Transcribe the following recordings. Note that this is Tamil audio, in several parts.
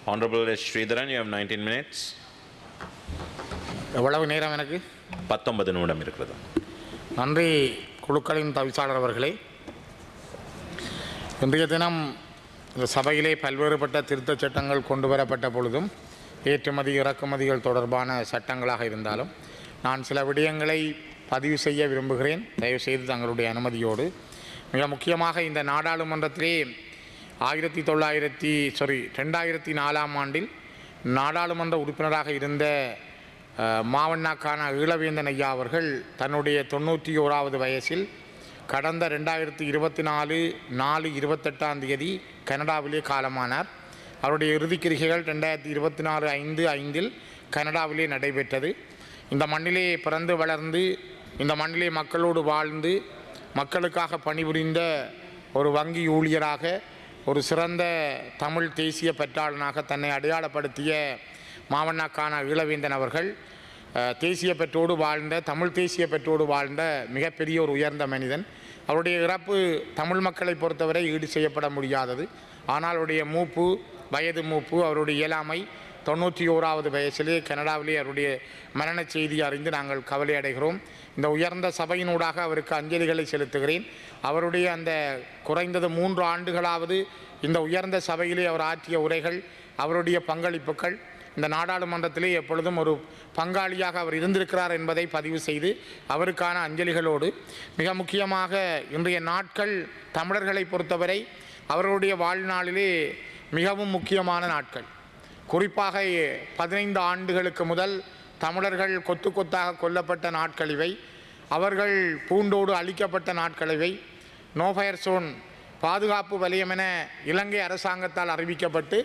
Honorable S. Sridharan, you have 19 minutes. எவ்வளவு நேரம் எனக்கு? 19 நிமிடம் இருக்கிறது. நன்றி குழுக்களின் தவிசாளர் அவர்களே. இன்றைய தினம் இந்த சபையிலே பல்வேறுபட்ட திருத்தச் சட்டங்கள் கொண்டு வரப்பட்ட பொழுதும் ஏற்றுமதி இறக்குமதிகள் தொடர்பான சட்டங்களாக இருந்தாலும் நான் சில விடயங்களை பதிவு செய்ய விரும்புகிறேன். தயவுசெய்து தங்களுடைய அனுமதியோடு. மிக முக்கியமாக இந்த நாடாளுமன்றத்திலே 2004 ஆண்டில் நாடாளுமன்ற உறுப்பினராக இருந்த மாவண்ணாக்கான ஈழவேந்தன் ஐயா அவர்கள் தன்னுடைய 91வது வயசில் கடந்த 2024/4/28 கனடாவிலே காலமானார். அவருடைய இறுதிக்கிரிகைகள் 2024 கனடாவிலே நடைபெற்றது. இந்த மண்ணிலே பிறந்து வளர்ந்து இந்த மண்ணிலே மக்களோடு வாழ்ந்து மக்களுக்காக பணிபுரிந்த ஒரு வங்கி ஊழியராக, ஒரு சிறந்த தமிழ் தேசிய பற்றாளனாக தன்னை அடையாளப்படுத்திய மாவண்ணாக்கான ஈழவேந்தன் அவர்கள் தேசிய பெற்றோடு வாழ்ந்த, தமிழ் தேசிய பெற்றோடு வாழ்ந்த மிகப்பெரிய ஒரு உயர்ந்த மனிதன். அவருடைய இறப்பு தமிழ் மக்களை பொறுத்தவரை ஈடு செய்யப்பட முடியாதது. ஆனால் அவருடைய வயது மூப்பு, அவருடைய இயலாமை, 91வது வயசிலே கனடாவிலே அவருடைய மரண செய்தி அறிந்து நாங்கள் கவலை அடைகிறோம். இந்த உயர்ந்த சபையினூடாக அவருக்கு அஞ்சலிகளை செலுத்துகிறேன். அவருடைய அந்த குறைந்தது 3 ஆண்டுகளாவது இந்த உயர்ந்த சபையிலே அவர் ஆற்றிய உரைகள், அவருடைய பங்களிப்புகள் இந்த நாடாளுமன்றத்திலே எப்பொழுதும் ஒரு பங்காளியாக அவர் இருந்திருக்கிறார் என்பதை பதிவு செய்து அவருக்கான அஞ்சலிகளோடு, மிக முக்கியமாக இன்றைய நாட்கள் தமிழர்களை பொறுத்தவரை அவர்களுடைய வாழ்நாளிலே மிகவும் முக்கியமான நாட்கள். குறிப்பாக 15 ஆண்டுகளுக்கு முதல் தமிழர்கள் கொத்து கொத்தாக கொல்லப்பட்ட நாட்கள் இவை. அவர்கள் பூண்டோடு அழிக்கப்பட்ட நாட்கள் இவை. நோ ஃபயர் சோன் பாதுகாப்பு வலயம் என இலங்கை அரசாங்கத்தால் அறிவிக்கப்பட்டு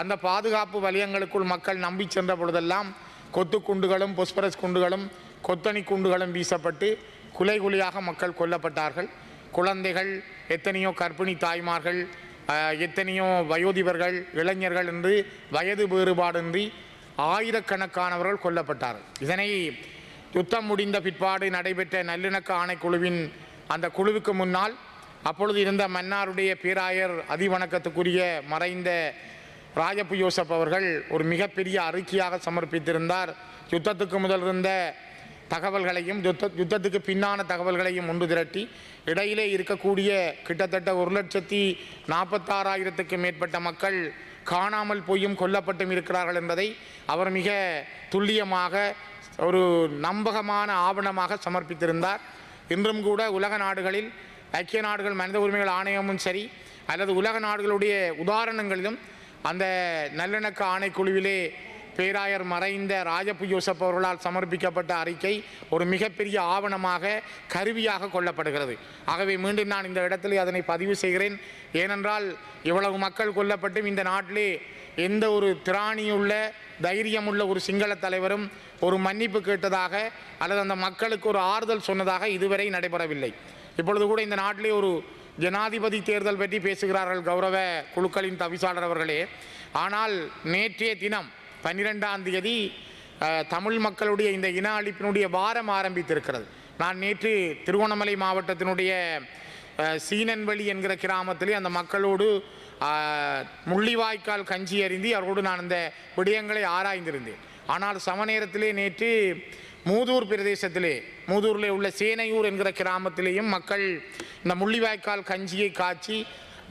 அந்த பாதுகாப்பு வலயங்களுக்குள் மக்கள் நம்பி சென்ற பொழுதெல்லாம் கொத்து குண்டுகளும் பொஸ்பரஸ் குண்டுகளும் கொத்தணி குண்டுகளும் வீசப்பட்டு குலை குலையாக மக்கள் கொல்லப்பட்டார்கள். குழந்தைகள், எத்தனையோ கர்ப்பிணி தாய்மார்கள், எத்தனையோ வயோதிபர்கள், இளைஞர்கள் என்று வயது வேறுபாடின்றி ஆயிரக்கணக்கானவர்கள் கொல்லப்பட்டார்கள். இதனை யுத்தம் முடிந்த பிற்பாடு நடைபெற்ற நல்லிணக்க ஆணைக்குழுவின் அந்த குழுவுக்கு முன்னால் அப்பொழுது இருந்த மன்னாருடைய பேராயர் அதிவணக்கத்துக்குரிய மறைந்த ராஜப்பு யோசப் அவர்கள் ஒரு மிகப்பெரிய அறிக்கையாக சமர்ப்பித்திருந்தார். யுத்தத்துக்கு முதல் இருந்த தகவல்களையும் யுத்தத்துக்கு பின்னான தகவல்களையும் ஒன்று திரட்டி இடையிலே இருக்கக்கூடிய கிட்டத்தட்ட 1,46,000க்கும் மேற்பட்ட மக்கள் காணாமல் போயும் கொல்லப்பட்டும் இருக்கிறார்கள் என்பதை அவர் மிக துல்லியமாக ஒரு நம்பகமான ஆவணமாக சமர்ப்பித்திருந்தார். இன்றும் கூட உலக நாடுகளில், ஐக்கிய நாடுகள் மனித உரிமைகள் ஆணையமும் சரி அல்லது உலக நாடுகளுடைய உதாரணங்களிலும் அந்த நல்லிணக்க ஆணைக்குழுவிலே பேராயர் மறைந்த ராஜப்பு யோசப் அவர்களால் சமர்ப்பிக்கப்பட்ட அறிக்கை ஒரு மிகப்பெரிய ஆவணமாக, கருவியாக கொள்ளப்படுகிறது. ஆகவே மீண்டும் நான் இந்த இடத்திலே அதனை பதிவு செய்கிறேன். ஏனென்றால் இவ்வளவு மக்கள் கொல்லப்பட்டும் இந்த நாட்டிலே எந்த ஒரு திராணியுள்ள, தைரியமுள்ள ஒரு சிங்கள தலைவரும் ஒரு மன்னிப்பு கேட்டதாக அல்லது அந்த மக்களுக்கு ஒரு ஆறுதல் சொன்னதாக இதுவரை நடைபெறவில்லை. இப்பொழுது கூட இந்த நாட்டிலே ஒரு ஜனாதிபதி தேர்தல் பற்றி பேசுகிறார்கள் கௌரவ குழுக்களின் தவிசாளர் அவர்களே. ஆனால் நேற்றைய தினம் 12ஆம் தேதி தமிழ் மக்களுடைய இந்த இன அழிப்பினுடைய வாரம் ஆரம்பித்திருக்கிறது. நான் நேற்று திருகோணமலை மாவட்டத்தினுடைய சீனன்வெளி என்கிற கிராமத்திலே அந்த மக்களோடு முள்ளிவாய்க்கால் கஞ்சி அருந்தி அவரோடு நான் இந்த விடயங்களை ஆராய்ந்திருந்தேன். ஆனால் சம நேரத்திலே நேற்று மூதூர் பிரதேசத்திலே, மூதூரில் உள்ள சேனையூர் என்கிற கிராமத்திலேயும் மக்கள் இந்த முள்ளிவாய்க்கால் கஞ்சியை காய்ச்சி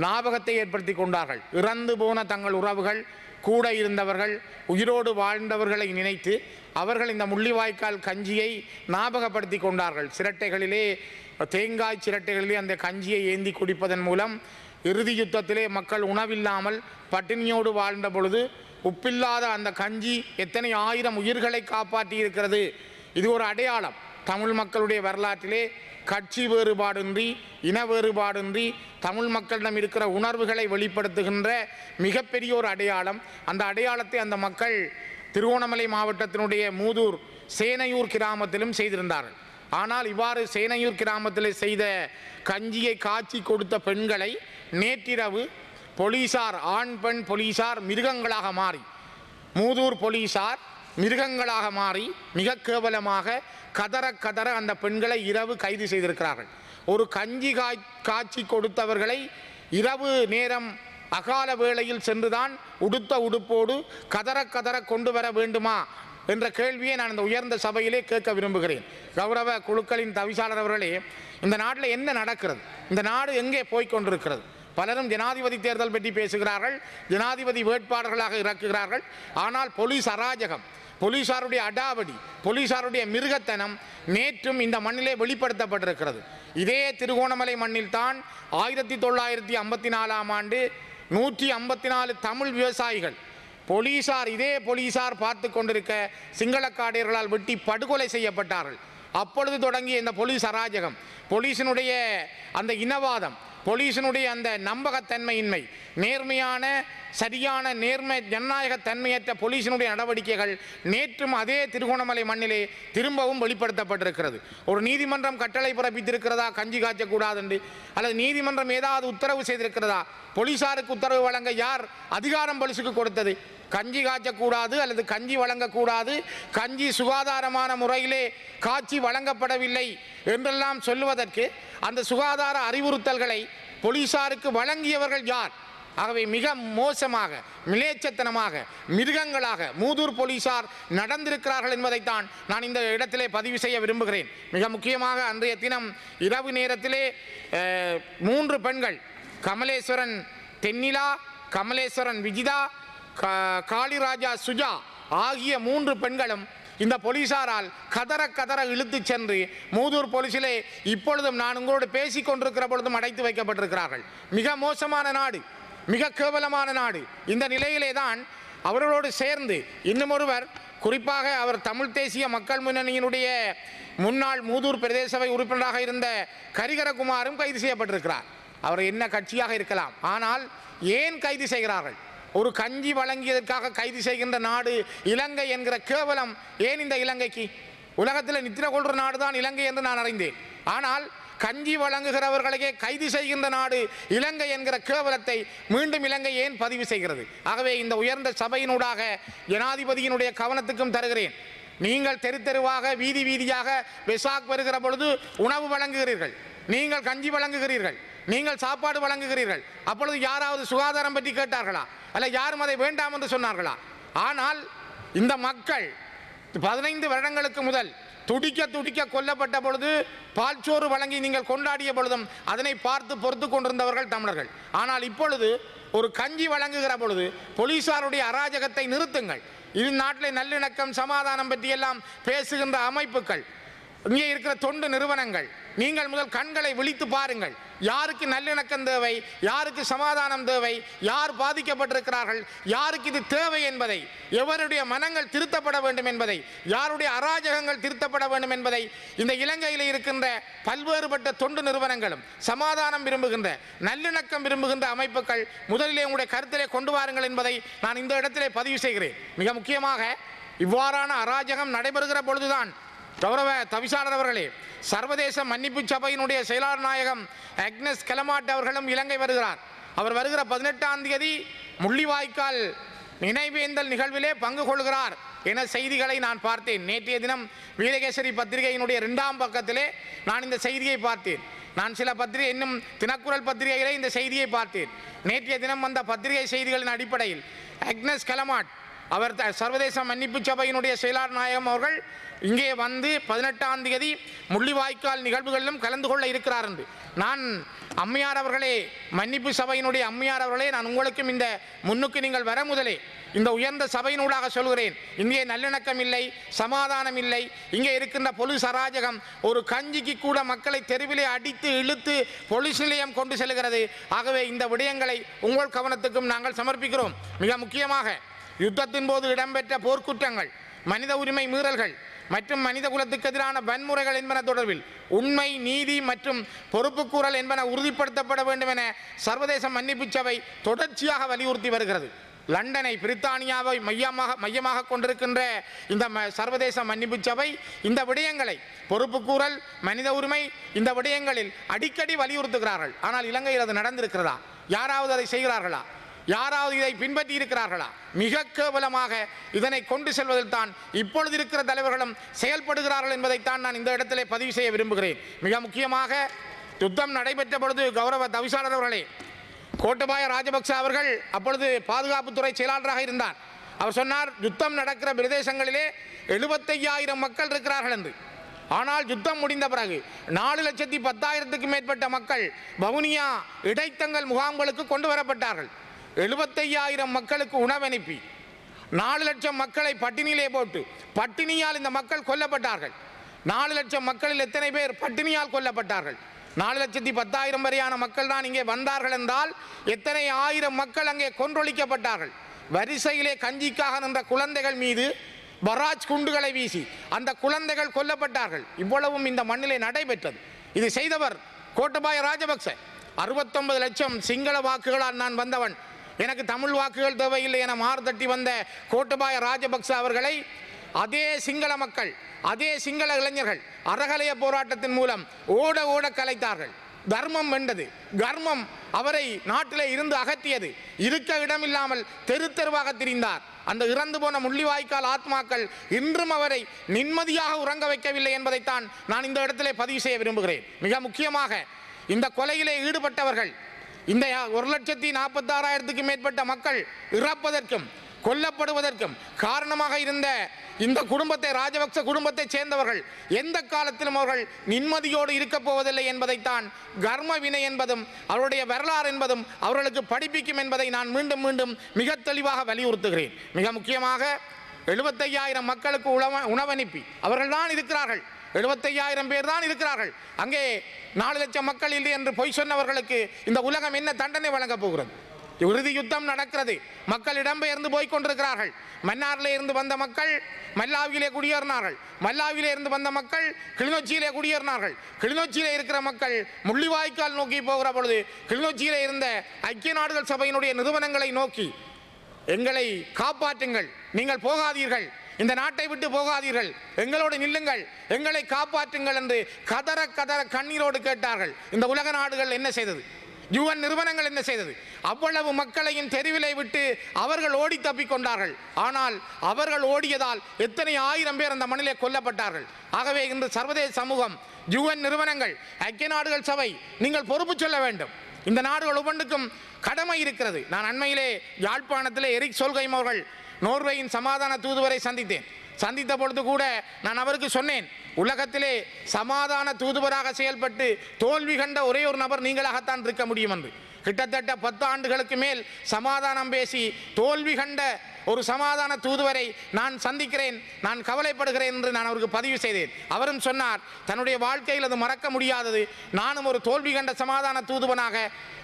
ஞாபகத்தை ஏற்படுத்தி கொண்டார்கள். இறந்து போன தங்கள் உறவுகள், கூட இருந்தவர்கள், உயிரோடு வாழ்ந்தவர்களை நினைத்து அவர்கள் இந்த முள்ளிவாய்க்கால் கஞ்சியை ஞாபகப்படுத்தி கொண்டார்கள். சிரட்டைகளிலே, தேங்காய் சிரட்டைகளிலே அந்த கஞ்சியை ஏந்தி குடிப்பதன் மூலம் இறுதி யுத்தத்திலே மக்கள் உணவில்லாமல் பட்டினியோடு வாழ்ந்த பொழுது உப்பில்லாத அந்த கஞ்சி எத்தனை ஆயிரம் உயிர்களை காப்பாற்றி இருக்கிறது. இது ஒரு அடையாளம். தமிழ் மக்களுடைய வரலாற்றிலே கட்சி வேறுபாடின்றி, இன வேறுபாடின்றி தமிழ் மக்களிடம் இருக்கிற உணர்வுகளை வெளிப்படுத்துகின்ற மிகப்பெரிய ஒரு அடையாளம். அந்த அடையாளத்தை அந்த மக்கள் திருகோணமலை மாவட்டத்தினுடைய மூதூர் சேனையூர் கிராமத்திலும் செய்திருந்தார்கள். ஆனால் இவ்வாறு சேனையூர் கிராமத்தில் செய்த கஞ்சியை காய்ச்சி கொடுத்த பெண்களை நேற்றிரவு போலீசார், ஆண் பெண் போலீசார் மிருகங்களாக மாறி, மூதூர் போலீசார் மிருகங்களாக மாறி மிக கேவலமாக கதற கதற அந்த பெண்களை இரவு கைது செய்திருக்கிறார்கள். ஒரு கஞ்சி காய்ச்சி கொடுத்தவர்களை இரவு நேரம் அகால வேளையில் சென்றுதான் உடுத்த உடுப்போடு கதற கதற கொண்டு வர வேண்டுமா என்ற கேள்வியை நான் இந்த உயர்ந்த சபையிலே கேட்க விரும்புகிறேன். கௌரவ குழுக்களின் தவிசாளர் அவர்களே, இந்த நாட்டில் என்ன நடக்கிறது? இந்த நாடு எங்கே போய்கொண்டிருக்கிறது? பலரும் ஜனாதிபதி தேர்தல் பற்றி பேசுகிறார்கள், ஜனாதிபதி வேட்பாளர்களாக இறக்குகிறார்கள். ஆனால் போலீஸ் அராஜகம், போலீசாருடைய அடாவடி, போலீசாருடைய மிருகத்தனம் நேற்றும் இந்த மண்ணிலே வெளிப்படுத்தப்பட்டிருக்கிறது. இதே திருகோணமலை மண்ணில் தான் 1954ஆம் ஆண்டு 154 தமிழ் விவசாயிகள் போலீசார், இதே போலீசார் பார்த்து கொண்டிருக்க சிங்களக்காடையர்களால் வெட்டி படுகொலை செய்யப்பட்டார்கள். அப்பொழுது தொடங்கிய இந்த போலீஸ் அராஜகம், போலீசினுடைய அந்த இனவாதம், போலீசினுடைய அந்த நம்பகத்தன்மையின்மை, நேர்மையான சரியான நேர்மை ஜனநாயக தன்மையற்ற போலீசினுடைய நடவடிக்கைகள் நேற்றும் அதே திருகோணமலை மண்ணிலே திரும்பவும் வெளிப்படுத்தப்பட்டிருக்கிறது. ஒரு நீதிமன்றம் கட்டளை பிறப்பித்திருக்கிறதா கஞ்சி காய்ச்சக்கூடாது என்று, அல்லது நீதிமன்றம் ஏதாவது உத்தரவு செய்திருக்கிறதா? போலீசாருக்கு உத்தரவு வழங்க யார் அதிகாரம் போலீஸுக்கு கொடுத்தது? கஞ்சி காய்ச்சக்கூடாது அல்லது கஞ்சி வழங்கக்கூடாது, கஞ்சி சுகாதாரமான முறையிலே காட்சி வழங்கப்படவில்லை என்றெல்லாம் சொல்லுவதற்கு அந்த சுகாதார அறிவுறுத்தல்களை போலீசாருக்கு வழங்கியவர்கள் யார்? ஆகவே மிக மோசமாக, மிலேச்சத்தனமாக, மிருகங்களாக மூதூர் போலீசார் நடந்திருக்கிறார்கள் என்பதைத்தான் நான் இந்த இடத்திலே பதிவு செய்ய விரும்புகிறேன். மிக முக்கியமாக அன்றைய தினம் இரவு நேரத்திலே 3 பெண்கள், கமலேஸ்வரன் தென்னிலா, கமலேஸ்வரன் விஜிதா, காளிராஜா சுஜா ஆகிய 3 பெண்களும் இந்த போலீசாரால் கதற கதற இழுத்து சென்று மூதூர் போலீசிலே இப்பொழுதும் நான் உங்களோடு பேசிக் கொண்டிருக்கிற பொழுதும் அடைத்து வைக்கப்பட்டிருக்கிறார்கள். மிக மோசமான நாடு, மிக கேவலமான நாடு. இந்த நிலையிலே தான் அவர்களோடு சேர்ந்து இன்னும் ஒருவர், குறிப்பாக அவர் தமிழ் தேசிய மக்கள் முன்னணியினுடைய முன்னாள் மூதூர் பிரதேச சபை உறுப்பினராக இருந்த கரிகரகுமாரும் கைது செய்யப்பட்டிருக்கிறார். அவர் என்ன கட்சியாக இருக்கலாம், ஆனால் ஏன் கைது செய்கிறார்கள்? ஒரு கஞ்சி வழங்கியதற்காக கைது செய்கின்ற நாடு இலங்கை என்கிற கேவலம் ஏன் இந்த இலங்கைக்கு? உலகத்தில் நித்திர கொள்ற நாடு தான் இலங்கை என்று நான் அறிந்தேன். ஆனால் கஞ்சி வழங்குகிறவர்களையே கைது செய்கின்ற நாடு இலங்கை என்கிற கேவலத்தை மீண்டும் இலங்கை ஏன் பதிவு செய்கிறது? ஆகவே இந்த உயர்ந்த சபையினூடாக ஜனாதிபதியினுடைய கவனத்துக்கும் தருகிறேன். நீங்கள் தெரு தெருவாக வீதி வீதியாக வெசாக் வருகிற பொழுது உணவு வழங்குகிறீர்கள், நீங்கள் கஞ்சி வழங்குகிறீர்கள், நீங்கள் சாப்பாடு வழங்குகிறீர்கள். அப்பொழுது யாராவது சுகாதாரம் பற்றி கேட்டார்களா? அல்ல யாரும் அதை வேண்டாம் என்று சொன்னார்களா? ஆனால் இந்த மக்கள் 15 வருடங்களுக்கு முதல் துடிக்க துடிக்க கொல்லப்பட்ட பொழுது, பால்சோறு வழங்கி நீங்கள் கொண்டாடிய பொழுதும் அதனை பார்த்து பொறுத்து கொண்டிருந்தவர்கள் தமிழர்கள். ஆனால் இப்பொழுது ஒரு கஞ்சி வழங்குகிற பொழுது போலீசாருடைய அராஜகத்தை நிறுத்துங்கள். இது நாட்டில் நல்லிணக்கம் சமாதானம் பற்றியெல்லாம் பேசுகின்ற அமைப்புகள், இங்கே இருக்கிற தொண்டு நிறுவனங்கள், நீங்கள் முதல் கண்களை விழித்து பாருங்கள். யாருக்கு நல்லிணக்கம் தேவை, யாருக்கு சமாதானம் தேவை, யார் பாதிக்கப்பட்டிருக்கிறார்கள், யாருக்கு இது தேவை என்பதை, எவருடைய மனங்கள் திருத்தப்பட வேண்டும் என்பதை, யாருடைய அராஜகங்கள் திருத்தப்பட வேண்டும் என்பதை இந்த இலங்கையில் இருக்கின்ற பல்வேறுபட்ட தொண்டு நிறுவனங்களும், சமாதானம் விரும்புகின்ற நல்லிணக்கம் விரும்புகின்ற அமைப்புகள் முதலிலே உங்களுடைய கருத்திலே கொண்டு வாருங்கள் என்பதை நான் இந்த இடத்திலே பதிவு செய்கிறேன். மிக முக்கியமாக இவ்வாறான அராஜகம் நடைபெறுகிற பொழுதுதான் கௌரவ தவிசாளர் அவர்களே, சர்வதேச மன்னிப்பு சபையினுடைய செயலாளர் நாயகம் அக்னஸ் கெலமாட் அவர்களும் இலங்கை வருகிறார். அவர் வருகிற 18ஆம் தேதி முள்ளிவாய்க்கால் நினைவேந்தல் நிகழ்விலே பங்கு கொள்கிறார் என செய்திகளை நான் பார்த்தேன். நேற்றைய தினம் வீரகேசரி பத்திரிகையினுடைய 2ஆம் பக்கத்திலே நான் இந்த செய்தியை பார்த்தேன். நான் சில பத்திரிகை, இன்னும் தினக்குரல் பத்திரிகையிலே இந்த செய்தியை பார்த்தேன். நேற்றைய தினம் வந்த பத்திரிகை செய்திகளின் அடிப்படையில் அக்னஸ் கெலமாட் அவர் சர்வதேச மன்னிப்பு சபையினுடைய செயலாளர் நாயகம் அவர்கள் இங்கே வந்து 18ஆம் தேதி முள்ளிவாய்க்கால் நிகழ்வுகளிலும் கலந்து கொள்ள இருக்கிறார் என்று நான் அம்மையார் அவர்களே, மன்னிப்பு சபையினுடைய அம்மையார் அவர்களே, நான் உங்களுக்கும் இந்த முன்னுக்கு நீங்கள் வர முதலே இந்த உயர்ந்த சபையினூடாக சொல்கிறேன். இங்கே நல்லிணக்கம் இல்லை, சமாதானம் இல்லை, இங்கே இருக்கின்ற போலீஸ் அராஜகம் ஒரு கஞ்சிக்கு கூட மக்களை தெருவிலே அடித்து இழுத்து போலீஸ் நிலையம் கொண்டு செல்கிறது. ஆகவே இந்த விடயங்களை உங்கள் கவனத்துக்கும் நாங்கள் சமர்ப்பிக்கிறோம். மிக முக்கியமாக யுத்தத்தின் போது இடம்பெற்ற போர்க்குற்றங்கள், மனித உரிமை மீறல்கள் மற்றும் மனித குலத்துக்கு எதிரான வன்முறைகள் என்பன தொடர்பில் உண்மை, நீதி மற்றும் பொறுப்புக்கூறல் என்பன உறுதிப்படுத்தப்பட வேண்டும் என சர்வதேச மன்னிப்பு சபை தொடர்ச்சியாக வலியுறுத்தி வருகிறது. லண்டனை, பிரித்தானியாவை மையமாக கொண்டிருக்கின்ற இந்த சர்வதேச மன்னிப்பு சபை இந்த விடயங்களை, பொறுப்புக்கூறல், மனித உரிமை, இந்த விடயங்களில் அடிக்கடி வலியுறுத்துகிறார்கள். ஆனால் இலங்கையில் அது நடந்திருக்கிறதா? யாராவது அதை செய்கிறார்களா? யாராவது இதை பின்பற்றி இருக்கிறார்களா? மிக கேவலமாக இதனை கொண்டு செல்வதில் தான் இப்பொழுது இருக்கிற தலைவர்களும் செயல்படுகிறார்கள் என்பதைத்தான் நான் இந்த இடத்திலே பதிவு செய்ய விரும்புகிறேன். மிக முக்கியமாக யுத்தம் நடைபெற்ற பொழுது கௌரவ தவிசாளர் அவர்களே, கோட்டபாய ராஜபக்ச அவர்கள் அப்பொழுது பாதுகாப்புத்துறை செயலாளராக இருந்தார். அவர் சொன்னார், யுத்தம் நடக்கிற பிரதேசங்களிலே 75,000 மக்கள் இருக்கிறார்கள் என்று. ஆனால் யுத்தம் முடிந்த பிறகு 4,10,000க்கும் மேற்பட்ட மக்கள் வவுனியா இடைத்தங்கல் முகாம்களுக்கு கொண்டு வரப்பட்டார்கள். 75,000 மக்களுக்கு உணவனுப்பி 4 லட்சம் மக்களை பட்டினியிலே போட்டு பட்டினியால் இந்த மக்கள் கொல்லப்பட்டார்கள். 4 லட்சம் மக்களில் எத்தனை பேர் பட்டினியால் கொல்லப்பட்டார்கள்? 4,10,000 வரையான மக்கள் தான் இங்கே வந்தார்கள் என்றால் எத்தனை ஆயிரம் மக்கள் அங்கே கொன்றொழிக்கப்பட்டார்கள். வரிசையிலே கஞ்சிக்காக நின்ற குழந்தைகள் மீது பராஜ் குண்டுகளை வீசி அந்த குழந்தைகள் கொல்லப்பட்டார்கள். இவ்வளவும் இந்த மண்ணிலே நடைபெற்றது. இது செய்தவர் கோட்டபாய ராஜபக்ச. 69 லட்சம் சிங்கள வாக்குகளால் நான் வந்தவன், எனக்கு தமிழ் வாக்குகள் தேவையில்லை என மார்தட்டி வந்த கோட்டபாய ராஜபக்ச அவர்களை அதே சிங்கள மக்கள், அதே சிங்கள இளைஞர்கள் அறகலைய போராட்டத்தின் மூலம் ஓட ஓட கலைத்தார்கள். தர்மம் வென்றது. கர்மம் அவரை நாட்டிலே இருந்து அகற்றியது. இருக்க இடமில்லாமல் தெரு தெருவாக திரிந்தார். அந்த இறந்து போன முள்ளிவாய்க்கால் ஆத்மாக்கள் இன்றும் அவரை நிம்மதியாக உறங்க வைக்கவில்லை என்பதைத்தான் நான் இந்த இடத்திலே பதிவு செய்ய விரும்புகிறேன். மிக முக்கியமாக இந்த கொலையிலே ஈடுபட்டவர்கள், இந்த 1,46,000க்கும் மேற்பட்ட மக்கள் இறப்பதற்கும் கொல்லப்படுவதற்கும் காரணமாக இருந்த இந்த குடும்பத்தை, ராஜபக்ச குடும்பத்தை சேர்ந்தவர்கள் எந்த காலத்திலும் அவர்கள் நிம்மதியோடு இருக்கப் போவதில்லை என்பதைத்தான் கர்ம வினை என்பதும் அவருடைய வரலாறு என்பதும் அவர்களுக்கு படிப்பிக்கும் என்பதை நான் மீண்டும் மீண்டும் மிக தெளிவாக வலியுறுத்துகிறேன். மிக முக்கியமாக 75,000 மக்களுக்கு உணவனுப்பி அவர்கள் தான் இருக்கிறார்கள். 75,000 பேர் தான் இருக்கிறார்கள். அங்கே 4 லட்சம் மக்கள் இல்லை என்று பொய் சொன்னவர்களுக்கு இந்த உலகம் என்ன தண்டனை வழங்கப் போகிறது? இறுதி யுத்தம் நடக்கிறது. மக்கள் இடம்பெயர்ந்து போய் கொண்டிருக்கிறார்கள். மன்னாரிலே இருந்து வந்த மக்கள் மல்லாவிலே குடியேறினார்கள். மல்லாவிலே இருந்து வந்த மக்கள் கிளிநொச்சியிலே குடியேறினார்கள். கிளிநொச்சியிலே இருக்கிற மக்கள் முள்ளிவாய்க்கால் நோக்கி போகிற பொழுது கிளிநொச்சியிலே இருந்த ஐக்கிய நாடுகள் சபையினுடைய நிறுவனங்களை நோக்கி, எங்களை காப்பாற்றுங்கள், நீங்கள் போகாதீர்கள், இந்த நாட்டை விட்டு போகாதீர்கள், எங்களோடு நில்லுங்கள், எங்களை காப்பாற்றுங்கள் என்று கதற கதற கண்ணீரோடு கேட்டார்கள். இந்த உலக நாடுகள் என்ன செய்தது? UN நிறுவனங்கள் என்ன செய்தது? அவ்வளவு மக்களையும் தெருவிலை விட்டு அவர்கள் ஓடி தப்பிக்கொண்டார்கள். ஆனால் அவர்கள் ஓடியதால் எத்தனை ஆயிரம் பேர் அந்த மண்ணிலே கொல்லப்பட்டார்கள். ஆகவே இன்று சர்வதேச சமூகம், UN நிறுவனங்கள், ஐக்கிய நாடுகள் சபை, நீங்கள் பொறுப்பு சொல்ல வேண்டும். இந்த நாடுகள் ஒவ்வொன்றுக்கும் கடமை இருக்கிறது. நான் அண்மையிலே யாழ்ப்பாணத்திலே எரிக் சோல்கைம் அவர்கள் நோர்வேயின் சமாதான தூதுவரை சந்தித்த பொழுது கூட நான் அவருக்கு சொன்னேன், உலகத்திலே சமாதான தூதுவராக செயல்பட்டு தோல்வி கண்ட ஒரே ஒரு நபர் நீங்களாகத்தான் இருக்க முடியும் என்று. கிட்டத்தட்ட 10 ஆண்டுகளுக்கு மேல் சமாதானம் பேசி தோல்வி கண்ட ஒரு சமாதான தூதுவரை நான் சந்திக்கிறேன், நான் கவலைப்படுகிறேன் என்று நான் அவருக்கு பதிவு செய்தேன். அவரும் சொன்னார், தன்னுடைய வாழ்க்கையில் அது மறக்க முடியாதது. நானும் ஒரு தோல்வி கண்ட சமாதான தூதுவனாக,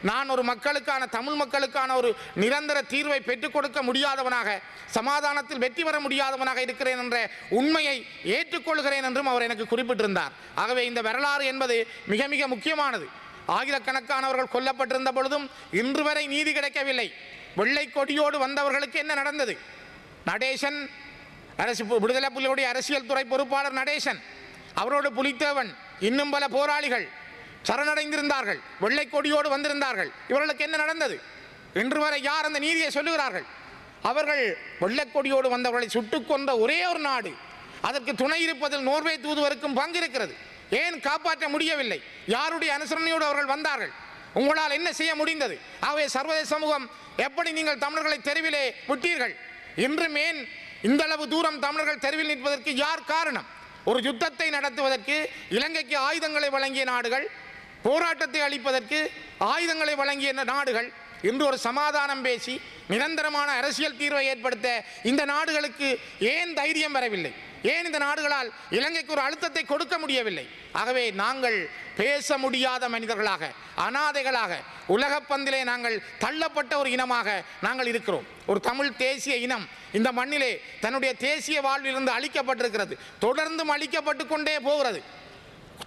நான் ஒரு மக்களுக்கான, தமிழ் மக்களுக்கான ஒரு நிரந்தர தீர்வை பெற்றுக் கொடுக்க முடியாதவனாக, சமாதானத்தில் வெற்றி பெற முடியாதவனாக இருக்கிறேன் என்ற உண்மையை ஏற்றுக்கொள்கிறேன் என்றும் அவர் எனக்கு குறிப்பிட்டிருந்தார். ஆகவே இந்த வரலாறு என்பது மிக மிக முக்கியமானது. ஆயிரக்கணக்கானவர்கள் கொல்லப்பட்டிருந்த பொழுதும் இன்று வரை நீதி கிடைக்கவில்லை. வெள்ளை கொடியோடு வந்தவர்களுக்கு என்ன நடந்தது? நடேசன், விடுதலை புலிகளுடைய அரசியல் துறை பொறுப்பாளர் நடேசன், அவரோடு புலித்தேவன், இன்னும் பல போராளிகள் சரணடைந்திருந்தார்கள், வெள்ளை கொடியோடு வந்திருந்தார்கள். இவர்களுக்கு என்ன நடந்தது? இன்று வரை யார் அந்த நீதியை சொல்லுகிறார்கள்? அவர்கள் வெள்ளை கொடியோடு வந்தவர்களை சுட்டுக் கொன்ற ஒரே ஒரு நாடு, அதற்கு துணை இருப்பதில் நோர்வே தூதுவருக்கும் பங்கு இருக்கிறது. ஏன் காப்பாற்ற முடியவில்லை? யாருடைய அனுசரணையோடு அவர்கள் வந்தார்கள்? உங்களால் என்ன செய்ய முடிந்தது? ஆகவே சர்வதேச சமூகம், எப்படி நீங்கள் தமிழர்களை தெருவிலே விட்டீர்கள்? இன்றும் ஏன் இந்த அளவு தூரம் தமிழர்கள் தெருவில் நிற்பதற்கு யார் காரணம்? ஒரு யுத்தத்தை நடத்துவதற்கு இலங்கைக்கு ஆயுதங்களை வழங்கிய நாடுகள், போராட்டத்தை அளிப்பதற்கு ஆயுதங்களை வழங்கிய நாடுகள், இன்று ஒரு சமாதானம் பேசி நிரந்தரமான அரசியல் தீர்வை ஏற்படுத்த இந்த நாடுகளுக்கு ஏன் தைரியம் வரவில்லை? ஏன் இந்த நாடுகளால் இலங்கைக்கு ஒரு அழுத்தத்தை கொடுக்க முடியவில்லை? ஆகவே நாங்கள் பேச முடியாத மனிதர்களாக, அனாதைகளாக, உலகப் பந்திலே நாங்கள் தள்ளப்பட்ட ஒரு இனமாக நாங்கள் இருக்கிறோம். ஒரு தமிழ் தேசிய இனம் இந்த மண்ணிலே தன்னுடைய தேசிய வாழ்விலிருந்து அழிக்கப்பட்டிருக்கிறது. தொடர்ந்தும் அழிக்கப்பட்டு கொண்டே போகிறது.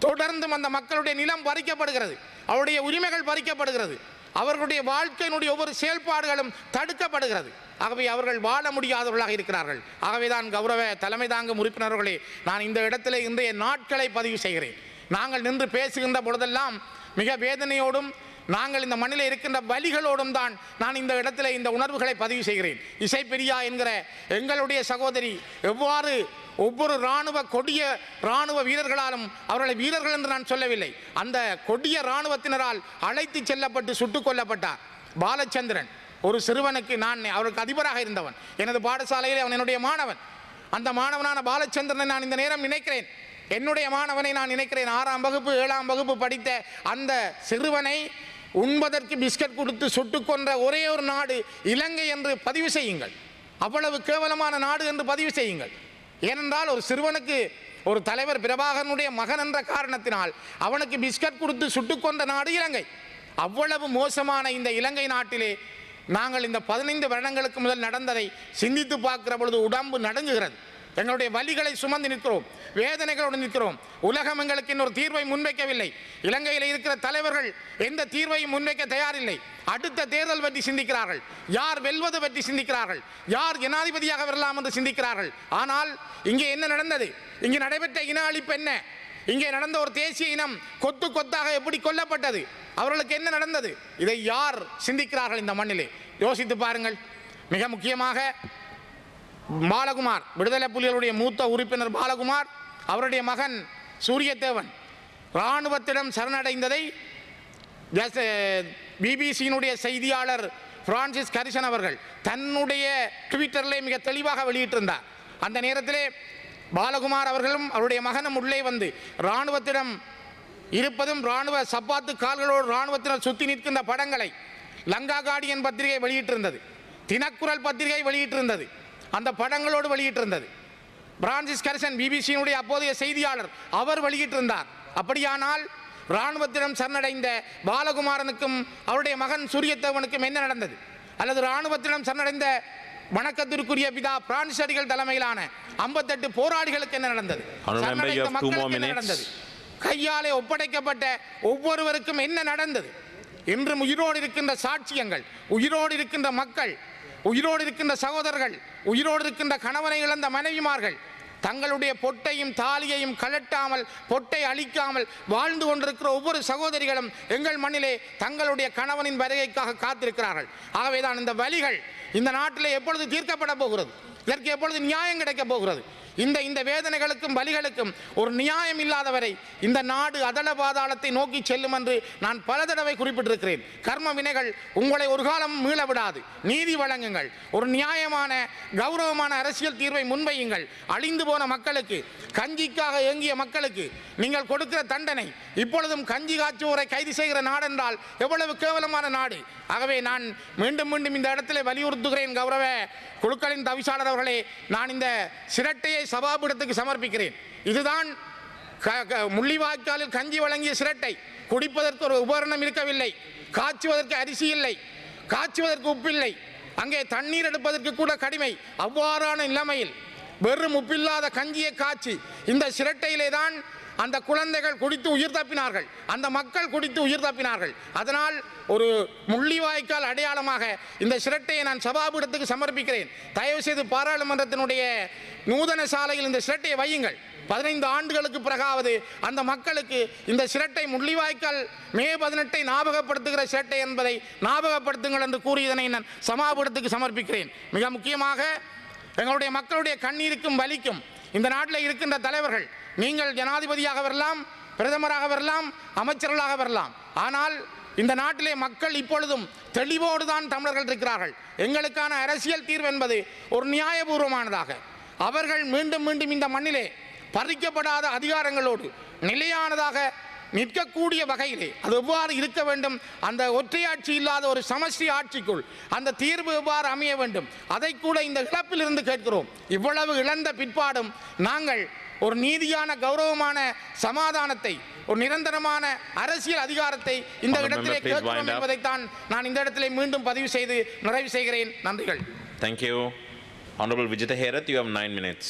தொடர்ந்தும் அந்த மக்களுடைய நிலம் பறிக்கப்படுகிறது, அவருடைய உரிமைகள் பறிக்கப்படுகிறது, அவர்களுடைய வாழ்க்கையினுடைய ஒவ்வொரு செயல்பாடுகளும் தடுக்கப்படுகிறது. ஆகவே அவர்கள் வாழ முடியாதவர்களாக இருக்கிறார்கள். ஆகவே தான் கௌரவ தலைமை தாங்கும் உறுப்பினர்களே, நான் இந்த இடத்திலே இன்றைய நாட்களை பதிவு செய்கிறேன். நாங்கள் நின்று பேசுகின்ற பொழுதெல்லாம் மிக வேதனையோடும், நாங்கள் இந்த மண்ணில் இருக்கின்ற வலிகளோடும் தான் நான் இந்த இடத்துல இந்த உணர்வுகளை பதிவு செய்கிறேன். இசைப்பிரியா என்கிற எங்களுடைய சகோதரி எவ்வாறு ஒவ்வொரு கொடிய இராணுவ வீரர்களாலும், அவர்களை வீரர்கள் என்று நான் சொல்லவில்லை, அந்த கொடிய இராணுவத்தினரால் அழைத்து செல்லப்பட்டு சுட்டுக் கொல்லப்பட்டார். பாலச்சந்திரன் ஒரு சிறுவனுக்கு நான் அவருக்கு அதிபராக இருந்தவன், எனது பாடசாலையில் அவன் என்னுடைய மாணவன். அந்த மாணவனான பாலச்சந்திரனை நான் இந்த நேரம் நினைக்கிறேன், என்னுடைய மாணவனை நான் நினைக்கிறேன். 6ஆம் வகுப்பு 7ஆம் வகுப்பு படித்த அந்த சிறுவனை உண்பதற்கு பிஸ்கட் கொடுத்து சுட்டுக் கொன்ற ஒரே ஒரு நாடு இலங்கை என்று பதிவு செய்யுங்கள். அவ்வளவு கேவலமான நாடு என்று பதிவு செய்யுங்கள். ஏனென்றால் ஒரு சிறுவனுக்கு ஒரு தலைவர் பிரபாகரனுடைய மகன் என்ற காரணத்தினால் அவனுக்கு பிஸ்கட் கொடுத்து சுட்டுக் கொன்ற நாடு இலங்கை. அவ்வளவு மோசமான இந்த இலங்கை நாட்டிலே நாங்கள் இந்த 15 வருடங்களுக்கு முதல் நடந்ததை சிந்தித்து பார்க்கிற பொழுது உடம்பு நடுங்குகிறது. எங்களுடைய வலிகளை சுமந்து நிற்கிறோம், வேதனைகளோடு நிற்கிறோம். உலகம் எங்களுக்கு இன்னொரு தீர்வை முன்வைக்கவில்லை. இலங்கையில் இருக்கிற தலைவர்கள் எந்த தீர்வையும் முன்வைக்க தயாரில்லை. அடுத்த தேர்தல் பற்றி சிந்திக்கிறார்கள், யார் வெல்வது பற்றி சிந்திக்கிறார்கள், யார் ஜனாதிபதியாக வரலாம் என்று சிந்திக்கிறார்கள். ஆனால் இங்கே என்ன நடந்தது? இங்கே நடைபெற்ற இன அழிப்பு என்ன? இங்கே நடந்த ஒரு தேசிய இனம் கொத்து கொத்தாக எப்படி கொல்லப்பட்டது? அவர்களுக்கு என்ன நடந்தது? இதை யார் சிந்திக்கிறார்கள் இந்த மண்ணிலே? யோசித்து பாருங்கள். மிக முக்கியமாக பாலகுமார், விடுதலை புலிகளுடைய மூத்த உறுப்பினர் பாலகுமார், அவருடைய மகன் சூரியதேவன் இராணுவத்திடம் சரணடைந்ததை பிபிசியினுடைய செய்தியாளர் பிரான்சிஸ் கரிசன் அவர்கள் தன்னுடைய ட்விட்டரிலே மிக தெளிவாக வெளியிட்டிருந்தார். அந்த நேரத்திலே பாலகுமார் அவர்களும் அவருடைய மகனும் உள்ளே வந்து இராணுவத்திடம் இருப்பதும் இராணுவ சப்பாத்து கால்களோடு இராணுவத்தினர் சுற்றி நிற்கின்ற படங்களை லங்கா கார்டியன் பத்திரிகை வெளியிட்டிருந்தது, தினக்குரல் பத்திரிகை வெளியிட்டிருந்தது, அந்த படங்களோடு வெளியிட்டிருந்தது. பிரான்சிஸ் கரிசன் பிபிசியினுடைய அப்போதைய செய்தியாளர் அவர் வெளியிட்டிருந்தார். அப்படியானால் இராணுவத்திடம் சரணடைந்த பாலகுமாரனுக்கும் அவருடைய மகன் சூரியதேவனுக்கும் என்ன நடந்தது? அல்லது இராணுவத்திடம் சரணடைந்த வணக்கத்திற்குரிய பிதா பிரான்சிஸ் அடிகள் தலைமையிலான 58 போராளிகளுக்கு என்ன நடந்தது? சரணடைந்த மக்களுக்கு என்ன நடந்தது? கையாலே ஒப்படைக்கப்பட்ட ஒவ்வொருவருக்கும் என்ன நடந்தது? இன்றும் உயிரோடு இருக்கின்ற சாட்சியங்கள், உயிரோடு இருக்கின்ற மக்கள், உயிரோடு இருக்கின்ற சகோதரர்கள், உயிரோடு இருக்கின்ற கணவனை இழந்த மனைவிமார்கள் தங்களுடைய பொட்டையும் தாலியையும் கழட்டாமல், பொட்டை அழிக்காமல் வாழ்ந்து கொண்டிருக்கிற ஒவ்வொரு சகோதரிகளும் எங்கள் மண்ணிலே தங்களுடைய கணவனின் வருகைக்காக காத்திருக்கிறார்கள். ஆகவேதான் இந்த வலிகள் இந்த நாட்டிலே எப்பொழுது தீர்க்கப்பட போகிறது? இதற்கு எப்பொழுது நியாயம் கிடைக்கப் போகிறது? இந்த வேதனைகளுக்கும் வலிகளுக்கும் ஒரு நியாயம் இல்லாதவரை இந்த நாடு அதல பாதாளத்தை நோக்கி செல்லும் என்று நான் பல தடவை குறிப்பிட்டிருக்கிறேன். கர்ம வினைகள் உங்களை ஒரு காலம் மீள விடாது. நீதி வழங்குங்கள், ஒரு நியாயமான கௌரவமான அரசியல் தீர்வை முன்வையுங்கள். அழிந்து போன மக்களுக்கு, கஞ்சிக்காக ஏங்கிய மக்களுக்கு நீங்கள் கொடுக்கிற தண்டனை இப்பொழுதும் கஞ்சி காய்ச்சுவோரை கைது செய்கிற நாடு என்றால் எவ்வளவு கேவலமான நாடு. ஆகவே நான் மீண்டும் மீண்டும் இந்த இடத்திலே வலியுறுத்துகிறேன். கௌரவ குழுக்களின் தவிசாளர் அவர்களே, நான் இந்த சிரட்டையை சபாபீடத்துக்கு சமர்ப்பிக்கிறேன். இதுதான் முள்ளிவாய்க்காலில் கஞ்சி வழங்கிய சிரட்டை. குடிப்பதற்கு ஒரு உபகரணம் இருக்கவில்லை, காய்ச்சுவதற்கு அரிசி இல்லை, காய்ச்சுவதற்கு உப்பில்லை, அங்கே தண்ணீர் எடுப்பதற்கு கூட கடிமை. அவ்வாறான நிலைமையில் வெறும் உப்பில்லாத கஞ்சியை காய்ச்சி இந்த சிரட்டையிலே தான் அந்த குழந்தைகள் குடித்து உயிர் தப்பினார்கள், அந்த மக்கள் குடித்து உயிர் தப்பினார்கள். அதனால் ஒரு முள்ளிவாய்க்கால் அடையாளமாக இந்த சிரட்டையை நான் சபாபீடத்துக்கு சமர்ப்பிக்கிறேன். தயவு செய்து பாராளுமன்றத்தினுடைய நூதன சாலையில் இந்த சிரட்டையை வையுங்கள். 15 ஆண்டுகளுக்கு பிறகாவது அந்த மக்களுக்கு இந்த சிரட்டை முள்ளிவாய்க்கால் மே 18 ஞாபகப்படுத்துகிற சிரட்டை என்பதை ஞாபகப்படுத்துங்கள் என்று கூறி இதனை நான் சபாபீடத்துக்கு சமர்ப்பிக்கிறேன். மிக முக்கியமாக எங்களுடைய மக்களுடைய கண்ணீருக்கும் வலிக்கும் இந்த நாட்டில் இருக்கின்ற தலைவர்கள், நீங்கள் ஜனாதிபதியாக வரலாம், பிரதமராக வரலாம், அமைச்சர்களாக வரலாம். ஆனால் இந்த நாட்டிலே மக்கள் இப்பொழுதும் தெளிவோடு தான் தமிழர்கள் இருக்கிறார்கள். எங்களுக்கான அரசியல் தீர்வு என்பது ஒரு நியாயபூர்வமானதாக, அவர்கள் மீண்டும் மீண்டும் இந்த மண்ணிலே பறிக்கப்படாத அதிகாரங்களோடு நிலையானதாக நிற்கக்கூடிய வகையிலே அது எவ்வாறு இருக்க வேண்டும், அந்த ஒற்றையாட்சி இல்லாத ஒரு சமஷ்டி ஆட்சிக்குள் அந்த தீர்வு எவ்வாறு அமைய வேண்டும், அதை கூட இந்த இழப்பிலிருந்து கேட்கிறோம். இவ்வளவு இழந்த பிற்பாடும் நாங்கள் ஒரு நீதியான கௌரவமான சமாதானத்தை, ஒரு நிரந்தரமான அரசியல் அதிகாரத்தை இந்த இடத்திலே கேட்கிறோம் என்பதைத்தான் நான் இந்த இடத்திலே மீண்டும் பதிவு செய்து நிறைவு செய்கிறேன். நன்றிகள். Thank you. Honorable Vijitha Herath, you have 9 minutes.